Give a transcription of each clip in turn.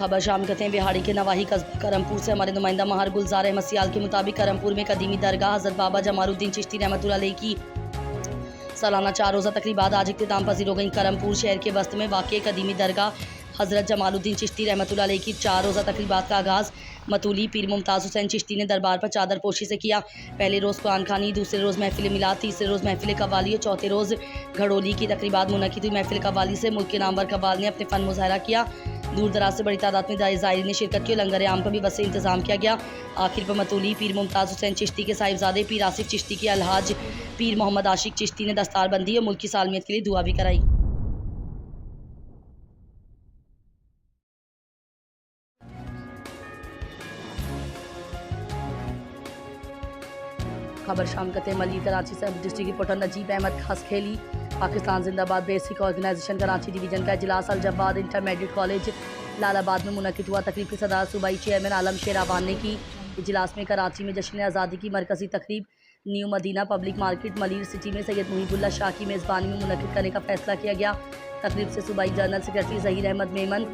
खबर शाम कहते हैं बिहाड़ी के नवाही कस्बा करमपुर से हमारे नुमाइंदा महर गुलजार अहमद सियाल के मुताबिक करमपुर में कदीमी दरगाह हज़रत बाबा जमालुद्दीन चिश्ती रहमतुल्लाह अलैह की सालाना 4 रोज़ा तकरीबात आज इख्तिताम पजीर हो गई। करमपुर शहर के वस्त में वाक़ कदीमी दरगाह हज़रत जमालुद्दीन चिश्ती रहमतुल्लाह अलैह की 4 रोज़ा तकरीबात का आगाज़ मतूली पीर मुमताज़ हुसैन चिश्ती ने दरबार पर चादर पोशी से किया। पहले रोज़ कुरान खानी, दूसरे रोज़ महफिल मिलाद, तीसरे रोज़ महफिल कव्वाली और चौथे रोज़ घड़ोली की तकरीबात मुनक़िद हुई। महफिल कव्वाली से मुल्क के नामवर कव्वाल ने अपने फ़न मुज़ाहरा किया। दूर दराज से बड़ी तादाद में ज़ायरीन ने शिरकत की। लंगर आम का भी वसी इंतज़ाम किया गया। आखिर पर मतूली पीर मुमताज़ हुसैन चिश्ती के साहिबजादे पीर आसिफ चिश्ती के अलहाज पीर मोहम्मद आशिक चिश्ती ने दस्तारबंदी और मुल्क की सालमियत के लिए दुआ भी कराई। खबर शाम कहते मलिक कराची से डिस्ट्रिक्ट रिपोर्टर नजीब अहमद खास खेली। पाकिस्तान जिंदाबाद बेसिक ऑर्गेनाइजेशन कराची डिवीजन का इजलास अल-जब्बार इंटरमीडिएट कॉलेज लालाबाद में मुनक़िद हुआ। तकरीब की सदारत सूबाई चेयरमैन आलम शेर अवान ने की। इजलास में कराची में जश्न आज़ादी की मरकज़ी तकरीब new Madina public market Malir city में सैयद मुहिबुल्लाह शाह की मेज़बानी में मुनक़िद करने का फैसला किया गया। तकरीब से सूबाई जनरल सेक्रेटरी ज़हीर अहमद मेमन,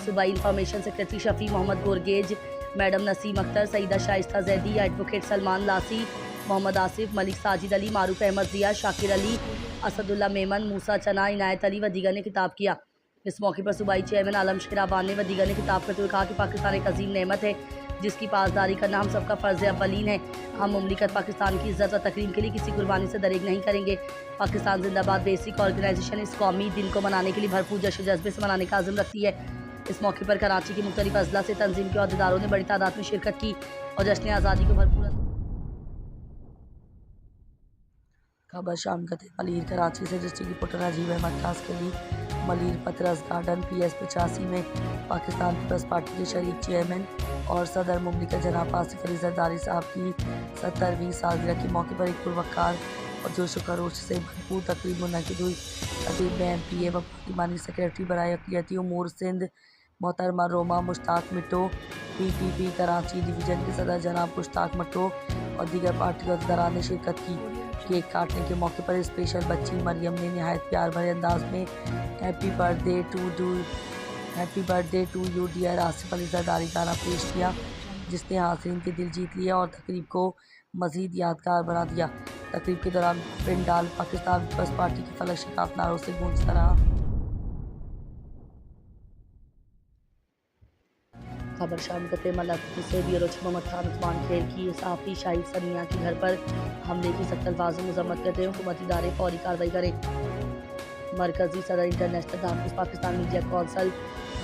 सूबाई information secretary Shafi Mohammad Gorgej, madam Naseem Akhtar, Saida Shaista Zaidi, advocate Salman Lasi, Mohammad Asif, Malik Sajid Ali, Maroof Ahmed Zia, Shakir Ali, Asadullah Memon, Musa Chana, Inayat Ali व दीगर ने खिताब किया। इस मौके पर सूबाई चेयरमैन आलम शेर अवान व दीगर ने खिताब करते हुए कहा कि पाकिस्तान एक अजीम नेमत है जिसकी पासदारी करना हम सबका फ़र्ज़ अव्वलीन है। हम मुमलिकत पाकिस्तान की इज़्ज़त व तकरीम के लिए किसी कुर्बानी से दरेग नहीं करेंगे। पाकिस्तान जिंदाबाद बेसिक ऑर्गेनाइजेशन इस कौमी दिन को मनाने के लिए भरपूर जश्न जज्बे से मनाने का आज़म रखती है। इस मौके पर कराची की मुख्तलिफ अजला से तंजीम के अहदेदारों ने बड़ी तादाद में शिरकत की और जश्न आज़ादी को भरपूर। खबर शाम कहते मलिर कराची से डिस्ट्रिक्ट रिपोर्टर नजीब अहमद खास के लिए मलिर पतरस गार्डन PS 85 में पाकिस्तान पीपल्स पार्टी के शरीक चेयरमैन और सदर मुमलिकत जनाब आसिफ अली जरदारी साहब की 70वीं सालगिरह के मौके पर एक पुरवकार और जोश खरोश से भरपूर तकरीब मुनक़िद हुई। तकरीब में MPA व पार्लिमानी सेक्रेटरी बराए अक़लियती उमूर सिंध मोहतरमा रोमा मुश्ताक मिट्टो, PPP कराची डिवीज़न के सदर जनाब मुश्ताक मिट्टो और दीगर पार्टी के अहदेदारान ने शिरकत की। केक काटने के मौके पर स्पेशल बच्ची मरियम ने नहायत प्यार भरे अंदाज में happy birthday to you dear Asif Ali Zardari गाना पेश किया, जिसने हाज़रीन के दिल जीत लिया और तकरीब को मज़ीद यादगार बना दिया। तकरीब के दौरान पिंडाल पाकिस्तान पीपल्स पार्टी के फलक शिकाफ नारों से गूंजता रहा। खबर शाम कहते मल्लापुर से ब्यूरो चीफ मोहम्मद खान उस्मान खेल की सहाफ़ी शाहिद सनिया के घर पर हमले की सख्त अल्फाज़ में मज़म्मत करते हुए हुकूमती इदारे फौरी कार्रवाई करें। मरकज़ी सदर international तहफ़्फ़ुज़ Pakistan media council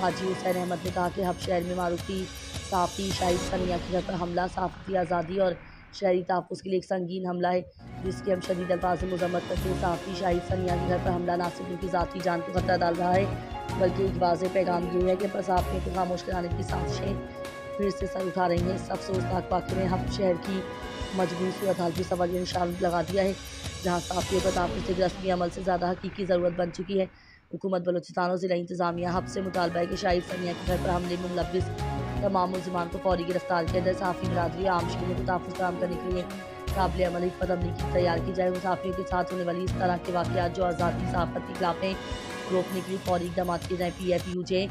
Haji Hussain Ahmad ने कहा कि हब शहर में मारूफ़ी सहाफ़ी शाहिद सनिया के घर पर हमला सहाफ़ती आज़ादी और शहरी तहफ़्फ़ुज़ के लिए एक संगीन हमला है, जिसकी हम शदीद अल्फाज़ में मज़म्मत करते हैं। सहाफ़ी शाहिद सनिया के घर पर हमला ना सिर्फ उनकी ज़ाती जान को खतरा डाल रहा है, बल्कि एक वाज़ेह पैगाम ये है कि सहाफ़ियों को खामोश कराने की साजिशें फिर से सर उठा रही हैं। इस अफसोसनाक वाक़े ने हब शहर की मजबूत सूरत हाल की सवालिया निशान लगा दिया है, जहाँ सहाफ़ियों को तहफ़्फ़ुज़ एक रस्मी अमल से ज़्यादा हकीकी ज़रूरत बन चुकी है। हुकूमत बलूचिस्तान और ज़िला इंतज़ामिया हब से मुतालबा है कि शाहिद सनिया के घर पर हमले में मुलव्विस तमाम मुल्ज़िमान को फौरी गिरफ्तार किया जाए। सहाफ़ी बरादरी आम शहरियों को तहफ़्फ़ुज़ फराहम करने के लिए काबिल अमल हिकमत अमली की तैयार की जाए। सहाफ़ियों के साथ होने वाली इस तरह के वाक़यात जो आज़ादी सहाफ़त की खिलाफ़ हैं, रोकने के लिए फौरी इक़दाम किए जाएँ। PFUJ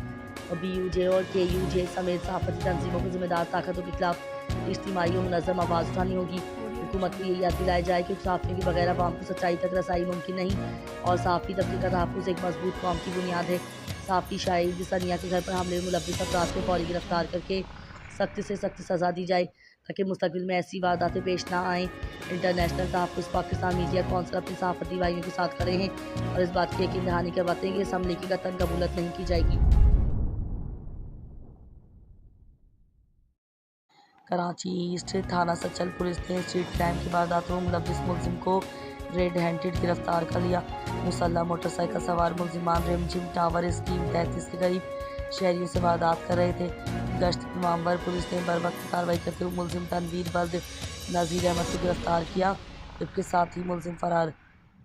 और BUJ और KUJ समेत सहाफ़ती तंजीमों को ज़िम्मेदार ताकतों के खिलाफ इज्तिमाई और मुनज़्ज़म आवाज़ उठानी होगी। हुकूमत को ये याद दिलाया जाए कि सहाफ़ियों के बगैर अवाम को सच्चाई तक रसाई मुमकिन नहीं और सहाफ़ी तबके का तहफ़्फ़ुज़ एक मजबूत कौम की बुनियाद है। सहाफ़ी शाहिद सनिया के घर पर हमले में मुलव्विस अफराद को फौरी गिरफ्तार करके सख्त से सख्त सज़ा दी जाए ताकि मुस्तक़बिल में ऐसी वारदातें पेश ना आएँ। इंटरनेशनल तहफ़्फ़ुज़ पाकिस्तान मीडिया कौंसिल अपने सहाफ़ती भाइयों के साथ खड़े हैं और इस बात की यकीन दहानी करवाते हैं कि इस हमले की कतई कबूलत नहीं की जाएगी। कराची ईस्ट थाना सचल पुलिस ने स्ट्रीट क्राइम की वारदातों में मुलव्विस मुलजिम को रेड हैंडेड गिरफ्तार कर लिया। मुसल्लह मोटरसाइकिल सवार मुलजिमान रिमझिम टावर स्कीम 33 के करीब शहरियों से वारदात कर रहे थे। गश्त मामवर पुलिस ने बर वक्त कार्रवाई करते हुए मुलजिम तनवीर बल्द नज़ीर अहमद को गिरफ्तार किया, जबकि साथ ही मुलजिम फरार।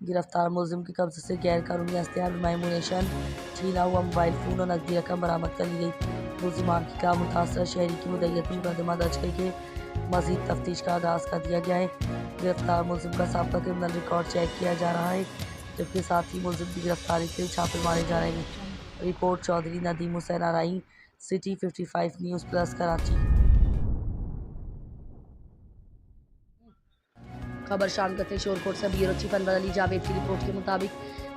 गिरफ्तार मुलजिम के कब्जे से गैर कानूनी हथियार मैमूनेशन, छीना हुआ मोबाइल फ़ोन और नकदी रकम बरामद कर ली गई। मुलजिमान के खिलाफ मुतासर शहरी की मुद्दत में मुकदमा दर्ज करके मज़ीद तफ्तीश का आगाज़ कर दिया गया है। गिरफ्तार मुलजिम का साबिक़ा क्रिमिनल रिकॉर्ड चेक किया जा रहा है, जबकि साथ ही मुलजिम की गिरफ्तारी के लिए छापे मारे जा रहे हैं। Report Chaudhry Nadeem Hussain Arain, city 55 news plus Karachi. खबर शाम करते शोरकोट से ब्यूरो चीफ अनवर अली जावेद की रिपोर्ट के मुताबिक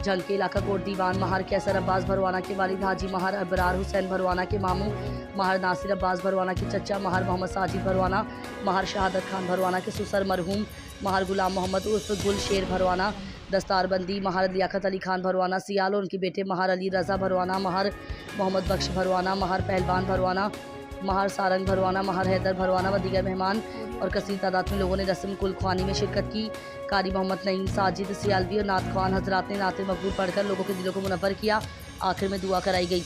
जंग के इलाका कोट दीवान महार कैसर अब्बास भरवाना के वालिद हाजी महार अबरार हुसैन भरवाना के मामू महार नासिर अब्बास भरवाना के चचा महार मोहम्मद साजिद भरवाना महार शहादत खान भरवाना के सुसर मरहूम महार गुलाम मोहम्मद उर्फ गुल शेर भरवाना दस्तारबंदी महार लियाकत अली खान भरवाना सियाल और उनके बेटे महार अली रज़ा भरवाना महार मोहम्मद बख्श भरवाना महार पहलवान भरवाना महार सारंग भरवाना महार हैदर भरवाना व दीगर मेहमान और कसीर तादाद में लोगों ने रस्म कुल ख्वानी में शिरकत की। कारी मोहम्मद नईम साजिद सियालवी और नात ख्वान हजरात ने नाते मकबूल पढ़कर लोगों के दिलों को मुनव्वर किया। आखिर में दुआ कराई गई।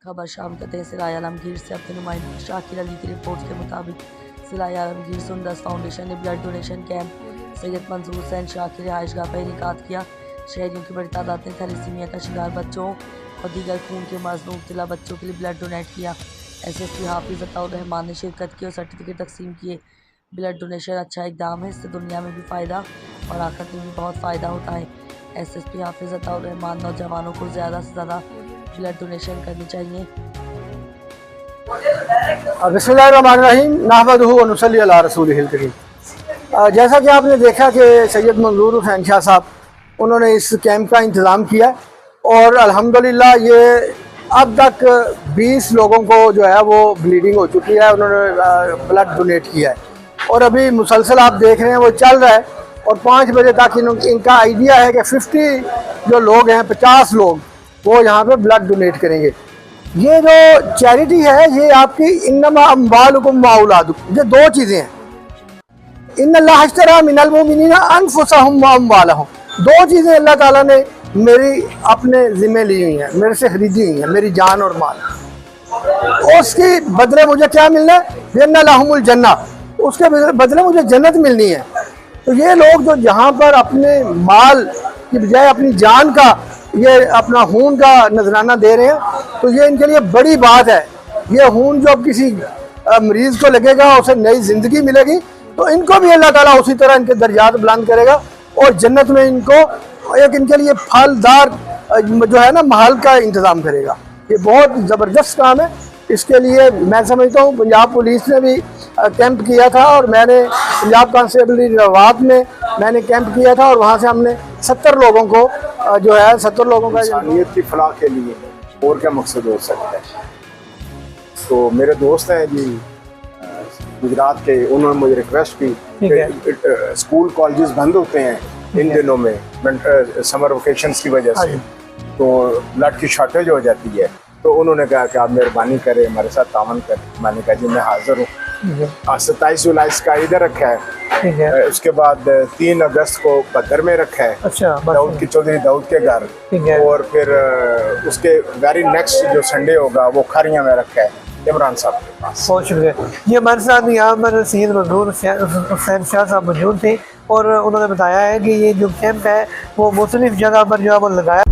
खबर शाम करते हैं सिराय आलमगीर से अपने नुमाइंदे शाकिर अली की रिपोर्ट के मुताबिक सिराय आलमगीर सुंदस फाउंडेशन ने ब्लड डोनेशन कैंप सैयद मंजूर हुसैन शाकिर रिहाइशगाह पर इनेकाद किया। शहरियों की बड़ी तादाद ने थैलेसीमिया का शिकार बच्चों और दीगर खून के मर्ज में मुब्तला बच्चों के लिए ब्लड डोनेट किया। SSP हाफिज अताउर रहमान ने शिरकत की और सर्टिफिकेट तकसीम किए। ब्लड डोनेशन अच्छा इकदाम है, इससे दुनिया में भी फ़ायदा और आखिरत में भी बहुत फ़ायदा होता है। SSP हाफिज अताउर रहमान नौजवानों को ज़्यादा से ज़्यादा ब्लड डोनेशन करनी चाहिए। बिस्मिल्लाहिर्रहमानिर्रहीम नहमदुहु व नुसल्ली अला रसूलिहिल करीम। जैसा कि आपने देखा कि सैयद मंजूर हुसैन शाह साहब उन्होंने इस कैंप का इंतज़ाम किया और अल्हम्दुलिल्लाह ये अब तक 20 लोगों को जो है वो ब्लीडिंग हो चुकी है, उन्होंने ब्लड डोनेट किया है और अभी मुसलसल आप देख रहे हैं वो चल रहा है और 5 बजे तक इनका आइडिया है कि 50 जो लोग हैं 50 लोग वो यहाँ पे ब्लड डोनेट करेंगे। ये जो चैरिटी है ये आपकी इन्नमा अम्वालुकुम व औलादुकुम, ये 2 चीज़ें हैं। इन्नल्लाह अश्तरा मिनल मुमिनीना अनफुसहुम व अम्वालहुम, 2 चीज़ें अल्लाह ताला ने मेरी अपने ज़िम्मे ली हुई हैं, मेरे से खरीदी हुई हैं, मेरी जान और माल। और उसके बदले मुझे क्या मिलना है? बिअन्ना लहुमुल जन्ना, उसके बदले मुझे जन्नत मिलनी है। तो ये लोग जो जहाँ पर अपने माल की बजाय अपनी जान का ये अपना खून का नजराना दे रहे हैं तो ये इनके लिए बड़ी बात है। ये खून जो अब किसी मरीज़ को लगेगा उसे नई ज़िंदगी मिलेगी तो इनको भी अल्लाह ताला उसी तरह इनके दर्जात बुलंद करेगा और जन्नत में इनको एक इनके लिए फलदार जो है ना महल का इंतज़ाम करेगा। ये बहुत ज़बरदस्त काम है। इसके लिए मैं समझता हूँ पंजाब पुलिस ने भी कैंप किया था और मैंने पंजाब कांस्टेबल रवात में मैंने कैंप किया था और वहाँ से हमने 70 लोगों को जो है 70 लोगों का इंसानियत की फलाह के लिए और क्या मकसद हो सकता है। तो मेरे दोस्त हैं जी गुजरात के, उन्होंने मुझे रिक्वेस्ट की स्कूल कॉलेजेस बंद होते हैं इन दिनों में समर वेकेशंस की वजह से, तो ब्लड की शॉर्टेज हो जाती है। तो उन्होंने कहा कि आप मेहरबानी करें हमारे साथ तावन करें। मैंने कहा जी मैं हाजिर हूँ। 27 जुलाई का इधर रखा है, उसके बाद 3 अगस्त को पत्थर में रखा है, अच्छा दाऊद की चौधरी दाऊद के घर, और फिर उसके वेरी नेक्स्ट जो संडे होगा वो खारियाँ में रखा है इमरान साहब के पास। बहुत शुक्रिया। ये हमारे साथ यहाँ पर सैयद मंजूर हुसैन शाह साहब मौजूद थे और उन्होंने बताया है कि ये जो कैंप है वो मुख्तलिफ जगह पर जो है वो लगाया